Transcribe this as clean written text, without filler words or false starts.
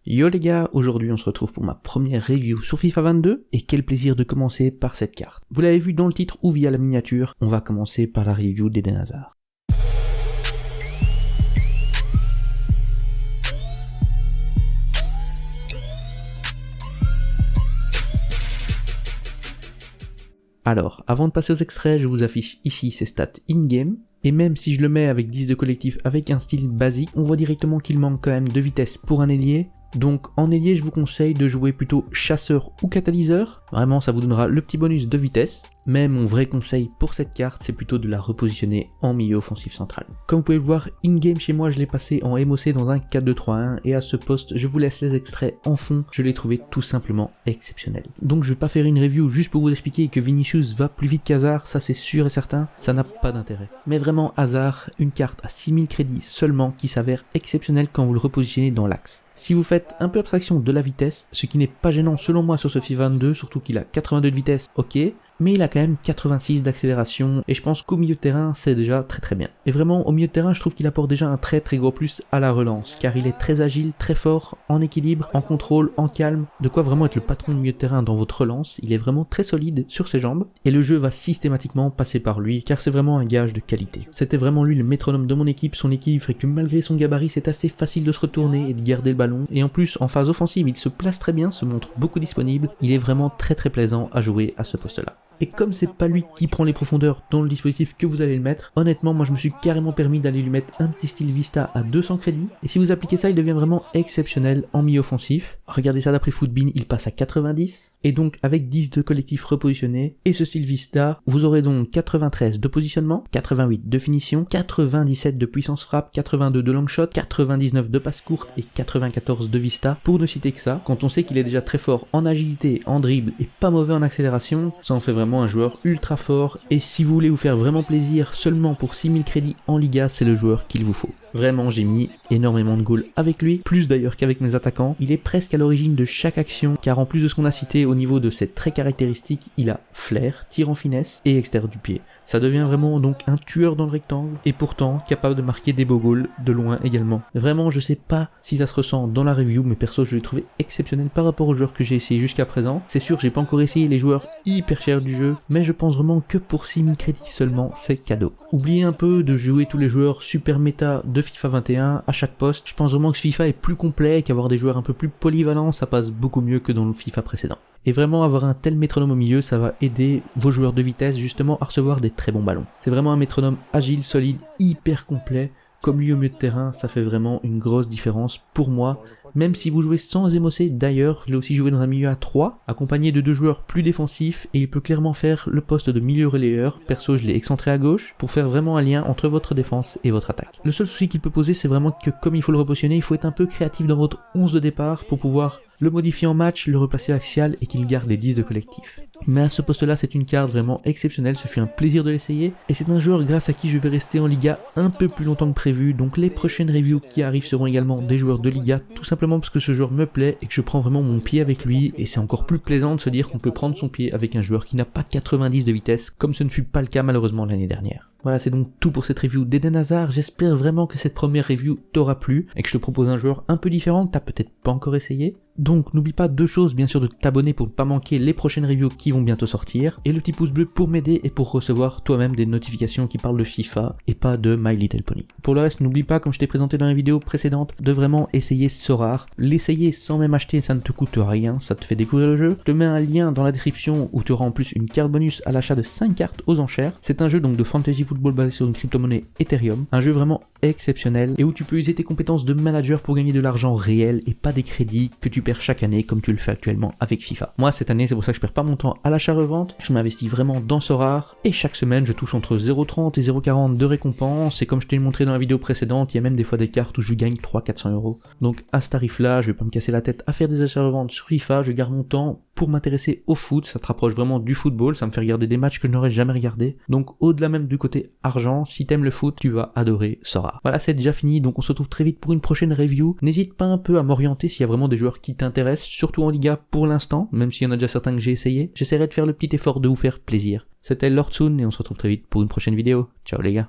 Yo les gars, aujourd'hui on se retrouve pour ma première review sur FIFA 22 et quel plaisir de commencer par cette carte. Vous l'avez vu dans le titre ou via la miniature, on va commencer par la review d'Eden Hazard. Alors, avant de passer aux extraits, je vous affiche ici ses stats in-game. Et même si je le mets avec 10 de collectif avec un style basique, on voit directement qu'il manque quand même de vitesse pour un ailier. Donc en ailier, je vous conseille de jouer plutôt chasseur ou catalyseur. Vraiment, ça vous donnera le petit bonus de vitesse. Mais mon vrai conseil pour cette carte, c'est plutôt de la repositionner en milieu offensif central. Comme vous pouvez le voir, in-game chez moi, je l'ai passé en MOC dans un 4-2-3-1. Et à ce poste, je vous laisse les extraits en fond. Je l'ai trouvé tout simplement exceptionnel. Donc je vais pas faire une review juste pour vous expliquer que Vinicius va plus vite qu'Hazard. Ça c'est sûr et certain, ça n'a pas d'intérêt. Mais vraiment, Hazard, une carte à 6000 crédits seulement qui s'avère exceptionnelle quand vous le repositionnez dans l'axe. Si vous faites un peu abstraction de la vitesse, ce qui n'est pas gênant selon moi sur ce FIFA 22, surtout qu'il a 82 de vitesse, ok, mais il a quand même 86 d'accélération, et je pense qu'au milieu de terrain, c'est déjà très bien. Et vraiment, au milieu de terrain, je trouve qu'il apporte déjà un très gros plus à la relance, car il est très agile, très fort, en équilibre, en contrôle, en calme, de quoi vraiment être le patron du milieu de terrain dans votre relance. Il est vraiment très solide sur ses jambes, et le jeu va systématiquement passer par lui, car c'est vraiment un gage de qualité. C'était vraiment lui le métronome de mon équipe, son équilibre fait que malgré son gabarit, c'est assez facile de se retourner et de garder le ballon, et en plus, en phase offensive, il se place très bien, se montre beaucoup disponible, il est vraiment très plaisant à jouer à ce poste-là. Et comme c'est pas lui qui prend les profondeurs dans le dispositif que vous allez le mettre, honnêtement moi je me suis carrément permis d'aller lui mettre un petit style Vista à 200 crédits, et si vous appliquez ça il devient vraiment exceptionnel en milieu offensif. Regardez ça d'après Footbin, il passe à 90, et donc avec 10 de collectif repositionné, et ce style Vista, vous aurez donc 93 de positionnement, 88 de finition, 97 de puissance frappe, 82 de long shot, 99 de passe courte et 94 de Vista, pour ne citer que ça, quand on sait qu'il est déjà très fort en agilité, en dribble et pas mauvais en accélération, ça en fait vraiment un joueur ultra fort, et si vous voulez vous faire vraiment plaisir seulement pour 6000 crédits en Liga, c'est le joueur qu'il vous faut. Vraiment j'ai mis énormément de goals avec lui, plus d'ailleurs qu'avec mes attaquants. Il est presque à l'origine de chaque action, car en plus de ce qu'on a cité au niveau de ses traits caractéristiques, il a flair, tir en finesse et extérieur du pied. Ça devient vraiment donc un tueur dans le rectangle, et pourtant capable de marquer des beaux goals de loin également. Vraiment je sais pas si ça se ressent dans la review, mais perso je l'ai trouvé exceptionnel par rapport aux joueurs que j'ai essayé jusqu'à présent. C'est sûr j'ai pas encore essayé les joueurs hyper chers du jeu, mais je pense vraiment que pour 6000 crédits seulement c'est cadeau. Oubliez un peu de jouer tous les joueurs super méta de FIFA 21 à chaque poste. Je pense vraiment que ce FIFA est plus complet et qu'avoir des joueurs un peu plus polyvalents ça passe beaucoup mieux que dans le FIFA précédent. Et vraiment avoir un tel métronome au milieu, ça va aider vos joueurs de vitesse justement à recevoir des très bons ballons. C'est vraiment un métronome agile, solide, hyper complet. Comme lui au milieu de terrain, ça fait vraiment une grosse différence pour moi. Même si vous jouez sans MOC, d'ailleurs, je l'ai aussi joué dans un milieu à 3, accompagné de 2 joueurs plus défensifs, et il peut clairement faire le poste de milieu relayeur. Perso, je l'ai excentré à gauche, pour faire vraiment un lien entre votre défense et votre attaque. Le seul souci qu'il peut poser, c'est vraiment que comme il faut le repositionner, il faut être un peu créatif dans votre 11 de départ pour pouvoir le modifier en match, le replacer axial et qu'il garde les 10 de collectif. Mais à ce poste-là, c'est une carte vraiment exceptionnelle, ce fut un plaisir de l'essayer, et c'est un joueur grâce à qui je vais rester en Liga un peu plus longtemps que prévu, donc les prochaines reviews qui arrivent seront également des joueurs de Liga, tout simplement parce que ce joueur me plaît et que je prends vraiment mon pied avec lui, et c'est encore plus plaisant de se dire qu'on peut prendre son pied avec un joueur qui n'a pas 90 de vitesse, comme ce ne fut pas le cas malheureusement l'année dernière. Voilà, c'est donc tout pour cette review d'Eden Hazard. J'espère vraiment que cette première review t'aura plu et que je te propose un joueur un peu différent que t'as peut-être pas encore essayé. Donc n'oublie pas 2 choses, bien sûr de t'abonner pour ne pas manquer les prochaines reviews qui vont bientôt sortir, et le petit pouce bleu pour m'aider et pour recevoir toi-même des notifications qui parlent de FIFA et pas de My Little Pony. Pour le reste, n'oublie pas, comme je t'ai présenté dans la vidéo précédente, de vraiment essayer Sorare. L'essayer sans même acheter, ça ne te coûte rien, ça te fait découvrir le jeu. Je te mets un lien dans la description où tu auras en plus une carte bonus à l'achat de 5 cartes aux enchères. C'est un jeu donc de fantasy football basé sur une crypto-monnaie Ethereum, un jeu vraiment exceptionnel et où tu peux user tes compétences de manager pour gagner de l'argent réel et pas des crédits que tu perds chaque année comme tu le fais actuellement avec FIFA. Moi cette année c'est pour ça que je perds pas mon temps à l'achat-revente, je m'investis vraiment dans Sorare et chaque semaine je touche entre 0,30 et 0,40 de récompenses, et comme je t'ai montré dans la vidéo précédente, il y a même des fois des cartes où je gagne 300-400 euros. Donc à ce tarif là je vais pas me casser la tête à faire des achats-reventes sur FIFA, je garde mon temps pour m'intéresser au foot, ça te rapproche vraiment du football, ça me fait regarder des matchs que je n'aurais jamais regardé. Donc au-delà même du côté argent, si t'aimes le foot, tu vas adorer Sorare. Voilà, c'est déjà fini, donc on se retrouve très vite pour une prochaine review. N'hésite pas un peu à m'orienter s'il y a vraiment des joueurs qui t'intéressent, surtout en Liga pour l'instant, même s'il y en a déjà certains que j'ai essayé. J'essaierai de faire le petit effort de vous faire plaisir. C'était Lord Soon et on se retrouve très vite pour une prochaine vidéo. Ciao les gars.